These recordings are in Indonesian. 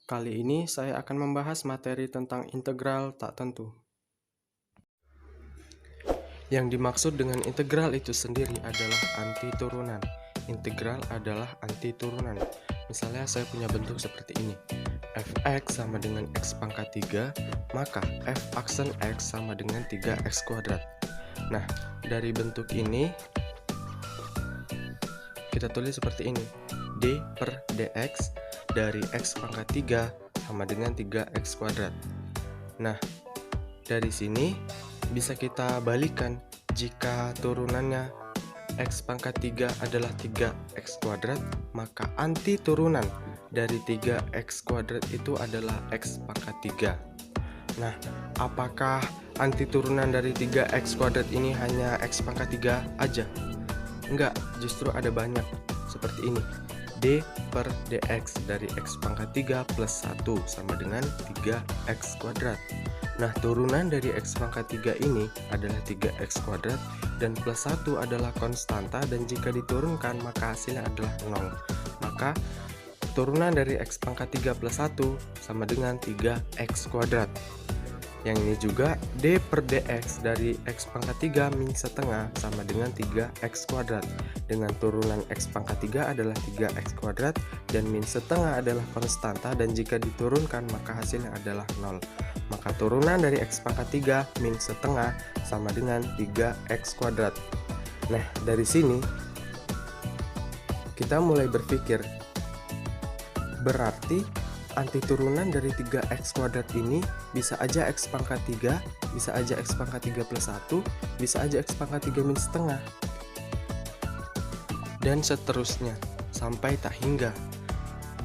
Kali ini saya akan membahas materi tentang integral tak tentu. Yang dimaksud dengan integral itu sendiri adalah anti turunan. Integral adalah anti turunan. Misalnya saya punya bentuk seperti ini. Fx sama dengan x pangkat 3, maka f aksen x sama dengan 3x kuadrat. Nah, dari bentuk ini kita tulis seperti ini. D per dx dari x pangkat 3 sama dengan 3x kuadrat. Nah, dari sini bisa kita balikan. Jika turunannya x pangkat 3 adalah 3x kuadrat, maka anti turunan dari 3x kuadrat itu adalah x pangkat 3. Nah, apakah anti turunan dari 3x kuadrat ini hanya x pangkat 3 aja? Enggak, justru ada banyak. Seperti ini. D per dx dari x pangkat 3 plus 1 sama dengan 3x kuadrat. Nah, turunan dari x pangkat 3 ini adalah 3x kuadrat dan plus 1 adalah konstanta, dan jika diturunkan maka hasilnya adalah 0. Maka turunan dari x pangkat 3 plus 1 sama dengan 3x kuadrat. Yang ini juga D per dx dari x pangkat 3 min setengah sama dengan 3x kuadrat. Dengan turunan x pangkat 3 adalah 3x kuadrat dan min setengah adalah konstanta, dan jika diturunkan maka hasilnya adalah 0. Maka turunan dari x pangkat 3 min setengah sama dengan 3x kuadrat. Nah, dari sini kita mulai berpikir, berarti anti turunan dari 3x kuadrat ini bisa aja x pangkat 3, bisa aja x pangkat 3 plus 1, bisa aja x pangkat 3 min setengah, dan seterusnya sampai tak hingga.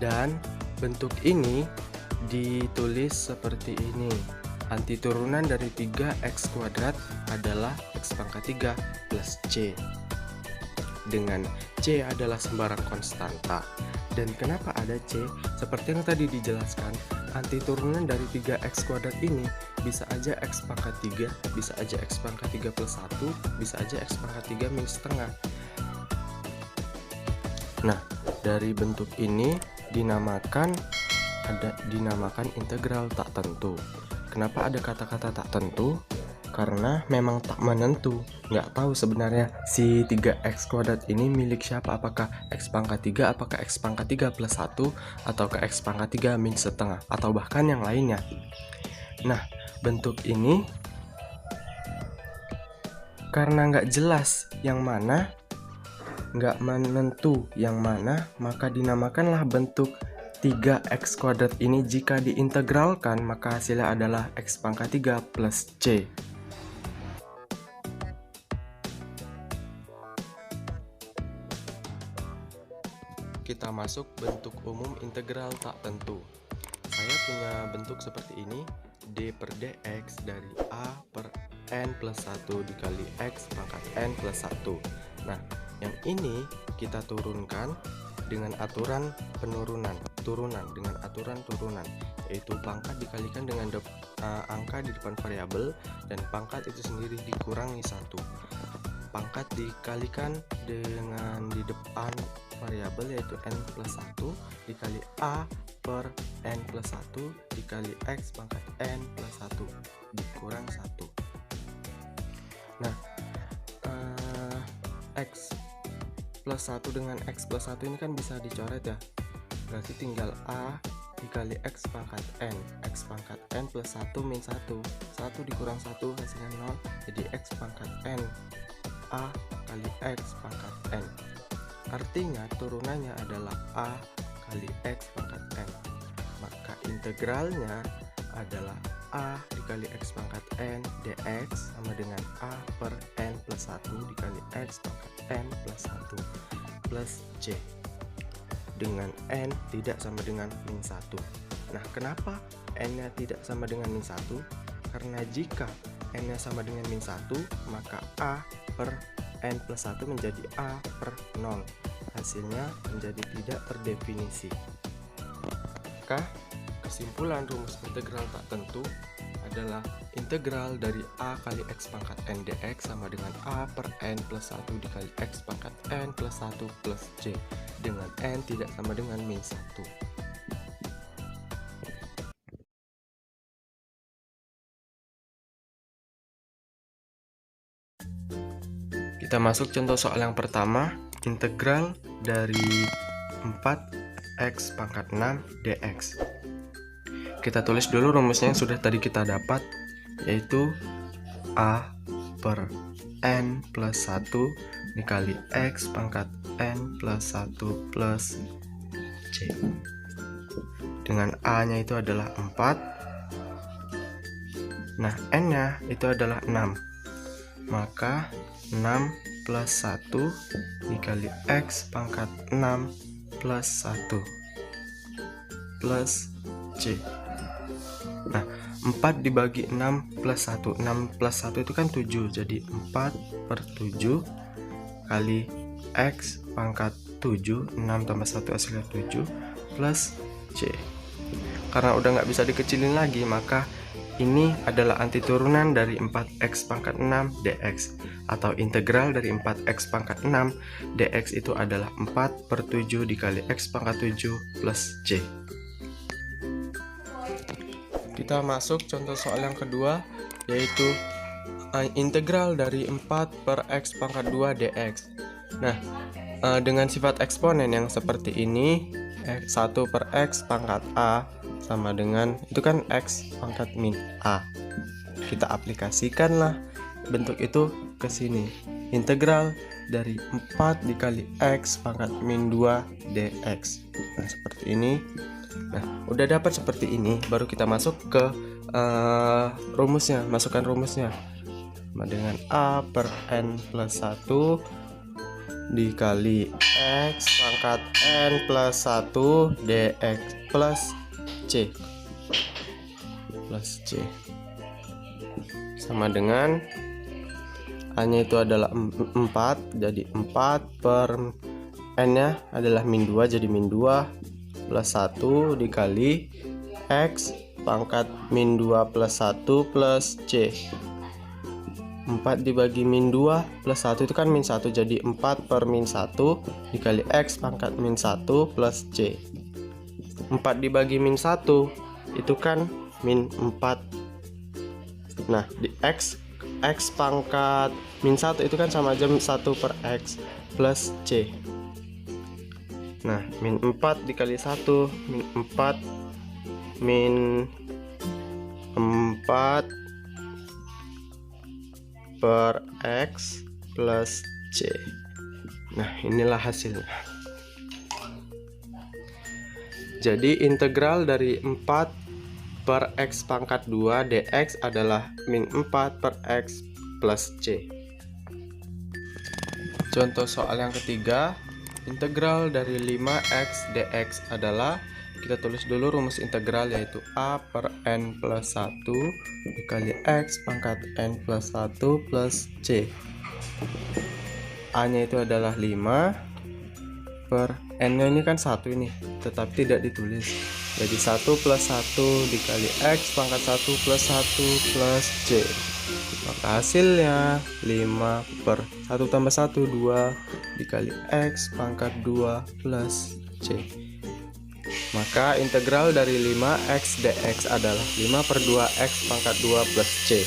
Dan bentuk ini ditulis seperti ini. Anti turunan dari 3x kuadrat adalah x pangkat 3 plus c, dengan c adalah sembarang konstanta. Dan kenapa ada C? Seperti yang tadi dijelaskan, anti turunan dari 3x kuadrat ini bisa aja x pangkat 3, bisa aja x pangkat 3 plus 1, bisa aja x pangkat 3 min setengah. Nah, dari bentuk ini dinamakan integral tak tentu. Kenapa ada kata-kata tak tentu? Karena memang tak menentu, nggak tahu sebenarnya si 3x kuadrat ini milik siapa, apakah x pangkat 3, apakah x pangkat 3 plus 1, ataukah x pangkat 3 min setengah, atau bahkan yang lainnya. Nah, bentuk ini karena nggak jelas yang mana, nggak menentu yang mana, maka dinamakanlah bentuk 3x kuadrat ini jika diintegralkan maka hasilnya adalah x pangkat 3 plus c. Kita masuk bentuk umum integral tak tentu. Saya punya bentuk seperti ini. D per dx dari a per n plus 1 dikali x pangkat n plus 1. Nah, yang ini kita turunkan dengan aturan penurunan, dengan aturan turunan, yaitu pangkat dikalikan dengan angka di depan variabel, dan pangkat itu sendiri dikurangi 1. Pangkat dikalikan dengan di depan variabel, yaitu n plus 1 dikali a per n plus 1 dikali x pangkat n plus 1 dikurang 1. Nah, x plus 1 dengan x plus 1 ini kan bisa dicoret ya, berarti tinggal a dikali x pangkat n plus 1 min 1 dikurang 1 hasilnya 0, jadi x pangkat n a kali x pangkat n. Artinya turunannya adalah a kali x pangkat n. Maka integralnya adalah a dikali x pangkat n dx sama dengan a per n plus 1 dikali x pangkat n plus 1 plus c, dengan n tidak sama dengan min 1. Nah, kenapa n-nya tidak sama dengan min 1? Karena jika n-nya sama dengan min 1, maka a per n plus 1 menjadi a per 0. Hasilnya menjadi tidak terdefinisi. Maka kesimpulan rumus integral tak tentu adalah integral dari a kali x pangkat n dx sama dengan a per n plus 1 dikali x pangkat n plus 1 plus c, dengan n tidak sama dengan min 1. Kita masuk contoh soal yang pertama, integral dari 4x pangkat 6 dx. Kita tulis dulu rumusnya yang sudah tadi kita dapat, yaitu a per n plus 1 dikali x pangkat n plus 1 plus c. Dengan a nya itu adalah 4. Nah, n nya itu adalah 6. Maka 6 plus 1 dikali x pangkat 6 plus 1 plus c. Nah, 4 dibagi 6 plus 1, 6 plus 1 itu kan 7, jadi 4 per 7 kali x pangkat 7, 6 tambah 1 hasilnya 7, plus c. Karena udah nggak bisa dikecilin lagi, maka ini adalah antiturunan dari 4x pangkat 6 dx, atau integral dari 4x pangkat 6 dx itu adalah 4 per 7 dikali x pangkat 7 plus c. Kita masuk contoh soal yang kedua, yaitu integral dari 4 per x pangkat 2 dx. Nah, dengan sifat eksponen yang seperti ini, 1 per x pangkat a sama dengan, itu kan x pangkat min a. Kita aplikasikanlah bentuk itu ke sini. Integral dari 4 dikali x pangkat min 2 dx. Nah, seperti ini. Nah, udah dapat seperti ini, baru kita masuk ke rumusnya. Masukkan rumusnya dengan a per n plus 1 dikali x pangkat n plus 1 dx plus c sama dengan a nya itu adalah 4, jadi 4 per n nya adalah min 2, jadi min 2 plus 1 dikali x pangkat min 2 plus 1 plus c. 4 dibagi min 2 plus 1 itu kan min 1, jadi 4 per min 1 dikali x pangkat min 1 plus c. 4 dibagi min 1 itu kan min 4. Nah, di x pangkat min 1 itu kan sama aja 1 per x plus c. Nah, min 4 dikali 1, min 4 min 4 per x plus c. Nah, inilah hasilnya. Jadi integral dari 4 per x pangkat 2 dx adalah min 4 per x plus c. Contoh soal yang ketiga, integral dari 5x dx adalah, kita tulis dulu rumus integral, yaitu a per n plus 1 dikali x pangkat n plus 1 plus c. A nya itu adalah 5 per n nya ini kan 1 ini, tetap tidak ditulis, jadi 1 plus 1 dikali x pangkat 1 plus 1 plus c. Maka hasilnya 5 per 1 tambah 1 2 dikali x pangkat 2 plus c. Maka integral dari 5x dx adalah 5 per 2x pangkat 2 plus c.